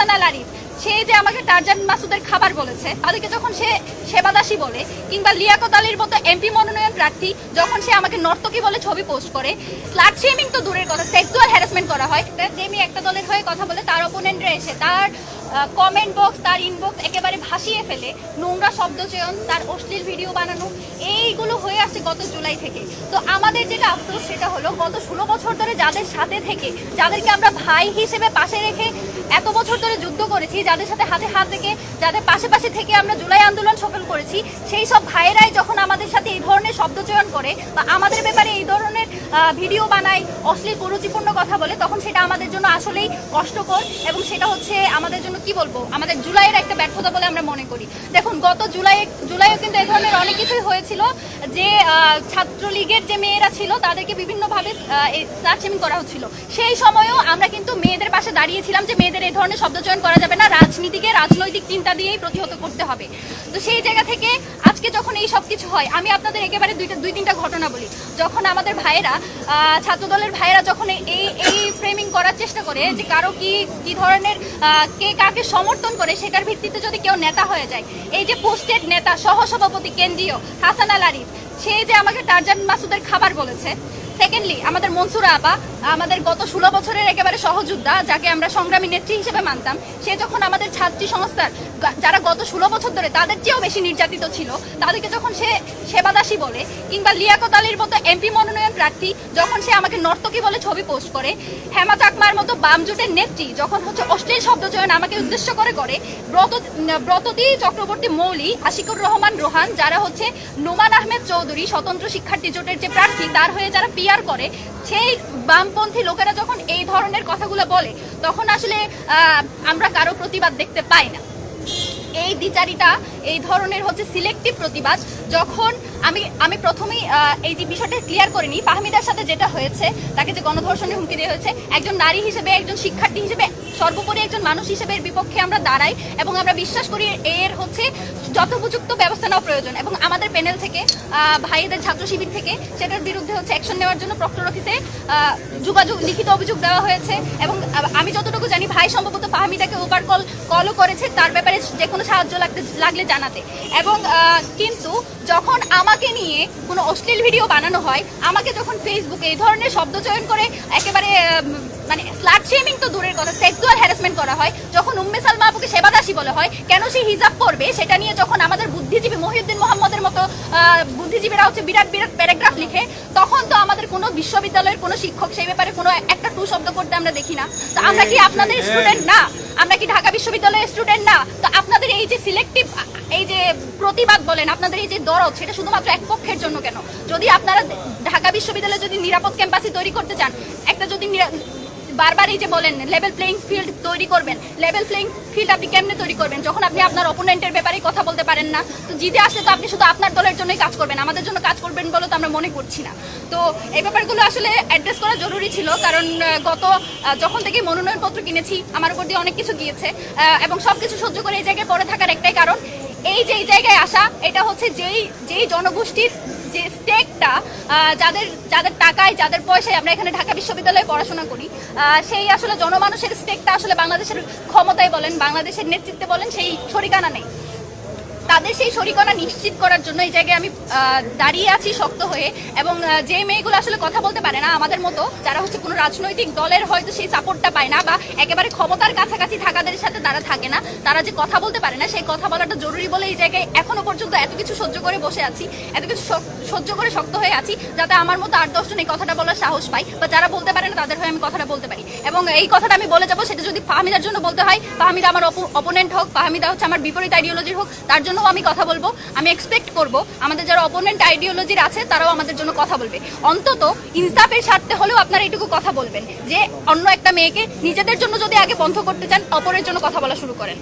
হাসান আল আরিফ, সে যে আমাকে টারজান মাসুদের খাবার বলেছে, তাদেরকে যখন সে সেবাদাসী বলে, কিংবা লিয়াকত আলীর মতো এমপি মনোনয়ন প্রার্থী যখন সে আমাকে নর্তকী বলে ছবি পোস্ট করে, স্লাট শেমিং তো দূরের কথা, সেক্সুয়াল হ্যারাসমেন্ট করা হয়। যে মেয়ে একটা দলের হয়ে কথা বলে তার অপোনেন্টরা এসে তার কমেন্ট বক্স, তার ইনবক্স একেবারে ভাসিয়ে ফেলে, নোংরা শব্দ চয়ন, তার অশ্লীল ভিডিও বানানো, এইগুলো হয়ে আসছে গত জুলাই থেকে। তো আমাদের যেটা আফসোস সেটা হলো গত 16 বছর ধরে যাদের সাথে থেকে, যাদেরকে আমরা ভাই হিসেবে পাশে রেখে এত বছর ধরে যুদ্ধ করেছি, যাদের সাথে হাতে হাত রেখে, যাদের পাশে পাশে থেকে আমরা জুলাই আন্দোলন সফল করেছি, সেই সব ভাইয়েরাই যখন আমাদের সাথে এই ধরনের শব্দ চয়ন করে বা আমাদের ব্যাপারে এই ধরনের ভিডিও বানায়, অশ্লীল কুরুচিপূর্ণ কথা বলে, তখন সেটা আমাদের জন্য আসলেই কষ্টকর। এবং সেটা হচ্ছে আমাদের জন্য কি বলবো, আমাদের জুলাইয়ের একটা ব্যর্থতা বলে আমরা মনে করি। দেখুন গত জুলাইও কিন্তু এই ধরনের অনেক কিছুই হয়েছিল, যে ছাত্রলীগের যে মেয়েরা ছিল তাদেরকে বিভিন্নভাবে স্লাট শেমিং করা হচ্ছিল। সেই সময়ও আমরা কিন্তু মেয়েদের পাশে দাঁড়িয়েছিলাম যে মেয়েদের এই ধরনের শব্দচয়ন করা যাবে না, রাজনীতিকে রাজনৈতিক চিন্তা দিয়েই প্রতিহত করতে হবে। তো সেই জায়গা থেকে আজকে যখন এই সব কিছু হয়, আমি আপনাদের একেবারে দুই তিনটা ঘটনা বলি। যখন আমাদের ভাইয়েরা, ছাত্রদলের ভাইয়েরা যখন এই ফ্রেমিং করার চেষ্টা করে যে কারো কি ধরনের কে কাকে সমর্থন করে সেটার ভিত্তিতে যদি কেউ নেতা হয়ে যায়, এই যে পোস্টেড নেতা সহসভাপতি কেন্দ্রীয় হাসান আল আরিফ, সে যে আমাকে টারজান মাসুদের খাবার বলেছে। সেকেন্ডলি আমাদের মনসুরা আপা, আমাদের গত 16 বছরের একেবারে সহযোদ্ধা, যাকে আমরা সংগ্রামী নেত্রী হিসেবে মানতাম, সে যখন আমাদের ছাত্রী সংস্থার যারা গত 16 বছর ধরে তাদের চেয়েও বেশি নির্যাতিত ছিল, তাদেরকে যখন সে সেবাদাসী বলে, কিংবা লিয়াকত আলীর মতো এমপি মনোনয়ন প্রার্থী যখন সে আমাকে নর্তকী বলে ছবি পোস্ট করে, হেমা চাকমার মতো বাম জোটের নেত্রী যখন হচ্ছে অশ্লীল শব্দচয়ন আমাকে উদ্দেশ্য করে, ব্রততী চক্রবর্তী মৌলী, আশিকুর রহমান রোহান, যারা হচ্ছে নোমান আহমেদ চৌধুরী স্বতন্ত্র শিক্ষার্থী জোটের যে প্রার্থী, তার হয়ে যারা পিআর করে, সেই বামপন্থী লোকেরা যখন এই ধরনের কথাগুলো বলে, তখন আসলে আমরা কারো প্রতিবাদ দেখতে পাই না। এই দ্বিচারিতা, এই ধরনের হচ্ছে সিলেক্টিভ প্রতিবাদ, যখন আমি প্রথমেই এই যে বিষয়টা ক্লিয়ার করে নিই, ফাহমিদার সাথে যেটা হয়েছে, তাকে যে গণধর্ষণের হুমকি দেওয়া হয়েছে, একজন নারী হিসেবে, একজন শিক্ষার্থী হিসেবে, সর্বোপরি একজন মানুষ হিসেবে এর বিপক্ষে আমরা দাঁড়াই এবং আমরা বিশ্বাস করি এর হচ্ছে যথোপযুক্ত ব্যবস্থা নেওয়া প্রয়োজন। এবং আমাদের প্যানেল থেকে, ভাইদের ছাত্র শিবির থেকে সেটার বিরুদ্ধে হচ্ছে অ্যাকশন নেওয়ার জন্য প্রক্টর অফিসে লিখিত অভিযোগ দেওয়া হয়েছে। এবং আমি যতটুকু জানি ভাই সম্ভবত ফাহমিদাকে ওভার কলও করেছে তার ব্যাপারে যে কোনো সাহায্য লাগলে জানাতে। এবং কিন্তু যখন আমাকে নিয়ে কোনো অশ্লীল ভিডিও বানানো হয়, আমাকে যখন ফেসবুকে এই ধরনের শব্দচয়ন করে একেবারে মানে স্লাট শেমিং তো দূরের কথা, সেক্সুয়াল হ্যারাসমেন্ট করা হয়, যখন উম্মে সালমা আপুকে সেবাদাসী বলা হয়, কেন সে হিজাব পরবে সেটা নিয়ে যখন আমাদের বুদ্ধিজীবী মহিউদ্দিন মোহাম্মদের মতো বুদ্ধিজীবীরা হচ্ছে বিরাট প্যারাগ্রাফ লিখে, তখন তো আমাদের কোনো বিশ্ববিদ্যালয়ের কোনো শিক্ষক সেই ব্যাপারে কোনো একটা টু শব্দ করতে আমরা দেখি না। তো আমরা কি আপনাদের স্টুডেন্ট না? আমরা কি ঢাকা বিশ্ববিদ্যালয়ের স্টুডেন্ট না? তো আপনাদের এই যে সিলেক্টিভ এই যে প্রতিবাদ বলেন, আপনাদের এই যে দরদ, সেটা শুধুমাত্র এক পক্ষের জন্য কেন? যদি আপনারা ঢাকা বিশ্ববিদ্যালয়ে যদি নিরাপদ ক্যাম্পাসে তৈরি করতে চান, একটা যদি বারবার এই যে বলেন লেভেল প্লেইং ফিল্ড তৈরি করবেন, লেভেল প্লেইং ফিল্ড আপনি কেমনে তৈরি করবেন যখন আপনি আপনার অপোনেন্টের ব্যাপারে কথা বলতে পারেন না? তো জিতে আসলে তো আপনি শুধু আপনার দলের জন্যই কাজ করবেন, আমাদের জন্য কাজ করবেন বলে তো আমরা মনে করছি না। তো এই ব্যাপারগুলো আসলে অ্যাড্রেস করা জরুরি ছিল, কারণ যখন থেকে মনোনয়নপত্র কিনেছি আমার উপর দিয়ে অনেক কিছু গিয়েছে, এবং সবকিছু সহ্য করে এই জায়গায় পড়ে থাকার একটাই কারণ, এই যে এই জায়গায় আসা, এটা হচ্ছে যেই জনগোষ্ঠীর যে স্টেকটা, যাদের টাকায়, যাদের পয়সায় আমরা এখানে ঢাকা বিশ্ববিদ্যালয়ে পড়াশোনা করি, সেই আসলে জনমানুষের স্টেকটা আসলে বাংলাদেশের ক্ষমতায় বলেন, বাংলাদেশের নেতৃত্বে বলেন, সেই শরিকানা নেই। তাদের সেই শরিকানা নিশ্চিত করার জন্য এই জায়গায় আমি দাঁড়িয়ে আছি শক্ত হয়ে। এবং যে মেয়েগুলো আসলে কথা বলতে পারে না, আমাদের মতো যারা হচ্ছে কোনো রাজনৈতিক দলের হয়তো সেই সাপোর্টটা পায় না, বা একেবারে ক্ষমতার কাছাকাছি থাকাদের সাথে তারা থাকে না, তারা যে কথা বলতে পারে না, সেই কথা বলাটা জরুরি বলে এই জায়গায় এখনো পর্যন্ত এত কিছু সহ্য করে বসে আছি, এত কিছু সহ্য করে শক্ত হয়ে আছি, যাতে আমার মতো 8-10 জন এই কথাটা বলার সাহস পাই, বা যারা বলতে পারে না তাদের হয়ে আমি কথাটা বলতে পারি। এবং এই কথাটা আমি বলে যাবো, সেটা যদি ফাহমিদার জন্য বলতে হয়, ফাহমিদা আমার অপোনেন্ট হোক, ফাহমিদা হচ্ছে আমার বিপরীত আইডিওলজির হোক, তার জন্য আমি কথা বলবো। আমি এক্সপেক্ট করব আমাদের যারা অপোনেন্ট আইডিওলজির আছে তারাও আমাদের জন্য কথা বলবে। অন্তত ইনসাফের স্বার্থে হলেও আপনারা এইটুকু কথা বলবেন যে অন্য একটা মেয়েকে নিজেদের জন্য যদি আগে বন্ধ করতে চান, অপরের জন্য কথা বলা শুরু করেন।